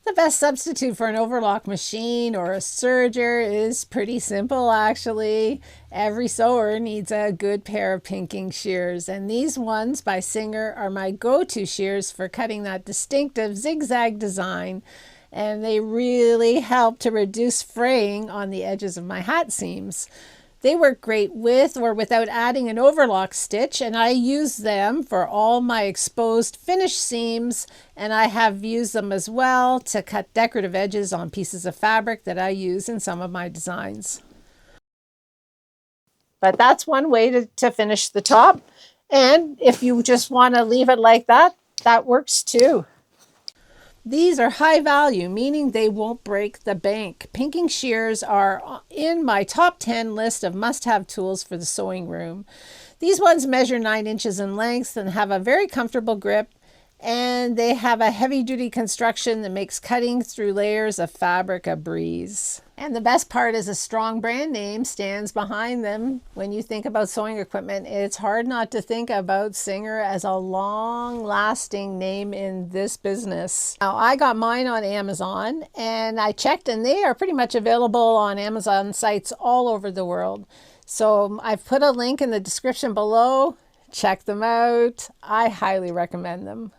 The best substitute for an overlock machine or a serger is pretty simple actually. Every sewer needs a good pair of pinking shears, and these ones by Singer are my go-to shears for cutting that distinctive zigzag design, and they really help to reduce fraying on the edges of my hat seams. They work great with or without adding an overlock stitch, and I use them for all my exposed finished seams, and I have used them as well to cut decorative edges on pieces of fabric that I use in some of my designs. But that's one way to finish the top, and if you just want to leave it like that, that works too. These are high value, meaning they won't break the bank. Pinking shears are in my top 10 list of must-have tools for the sewing room. These ones measure 9 inches in length and have a very comfortable grip, and they have a heavy-duty construction that makes cutting through layers of fabric a breeze. And the best part is a strong brand name stands behind them. When you think about sewing equipment, it's hard not to think about Singer as a long-lasting name in this business. Now, I got mine on Amazon, and I checked, and they are pretty much available on Amazon sites all over the world. So I've put a link in the description below. Check them out. I highly recommend them.